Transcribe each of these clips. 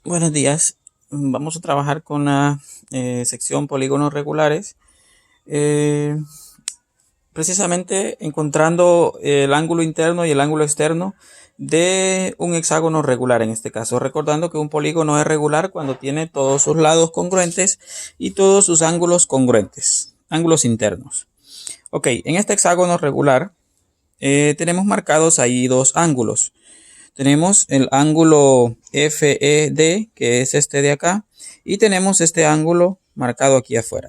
Buenos días. Vamos a trabajar con la sección polígonos regulares. eh, Precisamente encontrando el ángulo interno y el ángulo externo de un hexágono regular en este caso. Recordando que un polígono es regular cuando tiene todos sus lados congruentes y todos sus ángulos congruentes, ángulos internos. Ok, en este hexágono regular tenemos marcados ahí dos ángulos. Tenemos el ángulo FED, que es este de acá, y tenemos este ángulo marcado aquí afuera.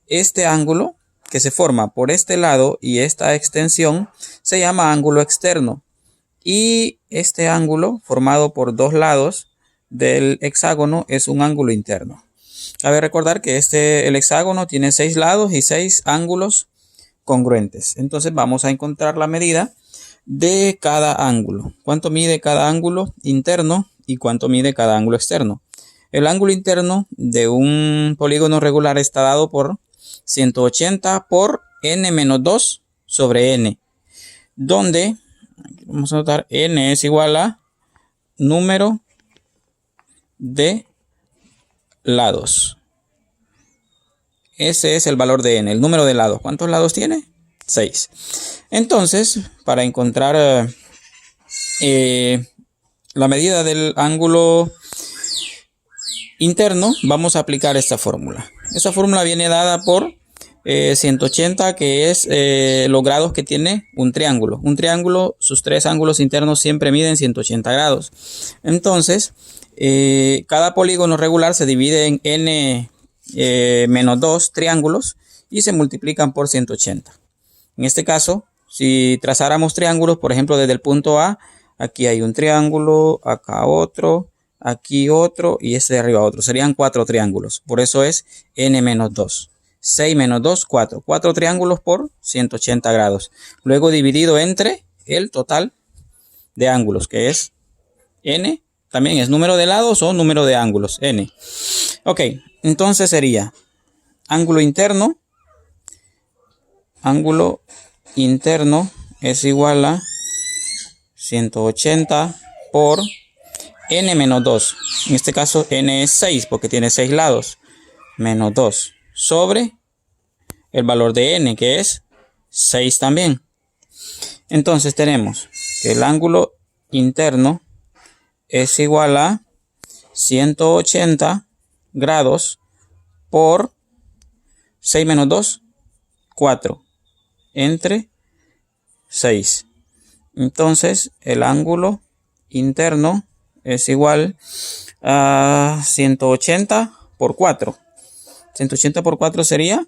Este ángulo que se forma por este lado y esta extensión se llama ángulo externo. Y este ángulo formado por dos lados del hexágono es un ángulo interno. Cabe recordar que el hexágono tiene 6 lados y 6 ángulos congruentes. Entonces vamos a encontrar la medida de cada ángulo. ¿Cuánto mide cada ángulo interno y cuánto mide cada ángulo externo? El ángulo interno de un polígono regular está dado por 180 por n-2 sobre n, donde vamos a notar n es igual a número de lados. Ese es el valor de n, el número de lados. ¿Cuántos lados tiene? 6. Entonces, para encontrar la medida del ángulo interno, vamos a aplicar esta fórmula. Esta fórmula viene dada por 180, que es los grados que tiene un triángulo. Un triángulo, sus tres ángulos internos siempre miden 180 grados. Entonces, cada polígono regular se divide en n-2 triángulos y se multiplican por 180. En este caso, si trazáramos triángulos, por ejemplo, desde el punto A, aquí hay un triángulo, acá otro, aquí otro y este de arriba otro. Serían 4 triángulos. Por eso es n-2. 6 menos 2, 4. 4 triángulos por 180 grados. Luego dividido entre el total de ángulos, que es n. También es número de lados o número de ángulos, n. Ok, entonces sería ángulo interno es igual a 180 por n-2. En este caso n es 6 porque tiene 6 lados. Menos 2 sobre el valor de n, que es 6 también. Entonces tenemos que el ángulo interno es igual a 180 grados por 6 menos 2, 4 entre 6. Entonces el ángulo interno es igual a 180 por 4. 180 por 4 sería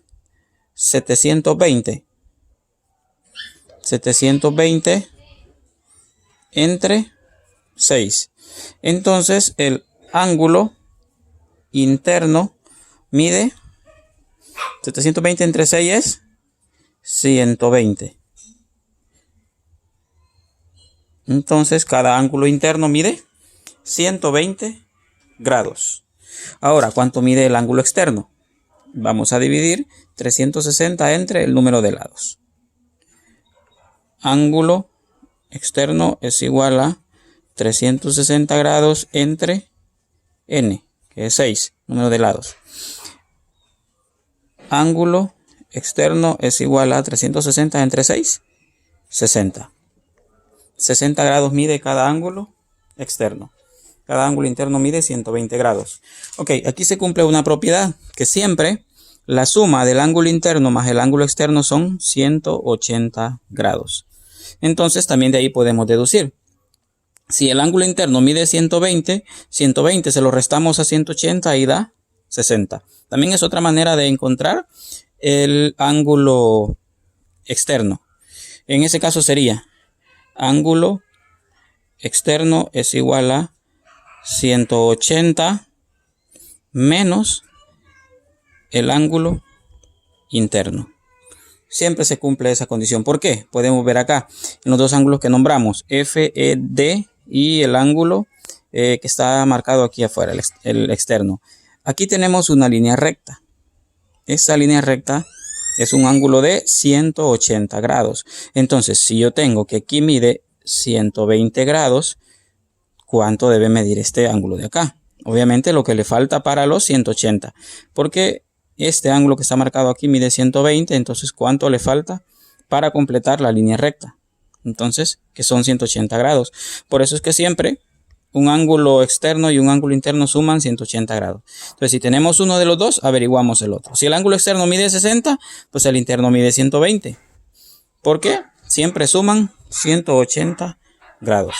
720. 720 entre 6. Entonces el ángulo interno mide 720 entre 6 es 120. Entonces cada ángulo interno mide 120 grados. Ahora, ¿cuánto mide el ángulo externo? Vamos a dividir 360 entre el número de lados. Ángulo externo es igual a 360 grados entre n, que es 6, número de lados. Ángulo externo es igual a 360 entre 6, 60. 60 grados mide cada ángulo externo. Cada ángulo interno mide 120 grados. Ok, aquí se cumple una propiedad, que siempre la suma del ángulo interno más el ángulo externo son 180 grados. Entonces también de ahí podemos deducir. Si el ángulo interno mide 120, 120 se lo restamos a 180 y da 60. También es otra manera de encontrar el ángulo externo. En ese caso sería ángulo externo es igual a 180 menos el ángulo interno. Siempre se cumple esa condición. ¿Por qué? Podemos ver acá en los dos ángulos que nombramos, FED y el ángulo que está marcado aquí afuera, el externo. Aquí tenemos una línea recta. Esta línea recta es un ángulo de 180 grados. Entonces, si yo tengo que aquí mide 120 grados, ¿cuánto debe medir este ángulo de acá? Obviamente lo que le falta para los 180, porque este ángulo que está marcado aquí mide 120, entonces ¿cuánto le falta para completar la línea recta? Entonces, que son 180 grados. Por eso es que siempre un ángulo externo y un ángulo interno suman 180 grados. Entonces, si tenemos uno de los dos, averiguamos el otro. Si el ángulo externo mide 60, pues el interno mide 120. ¿Por qué? Siempre suman 180 grados.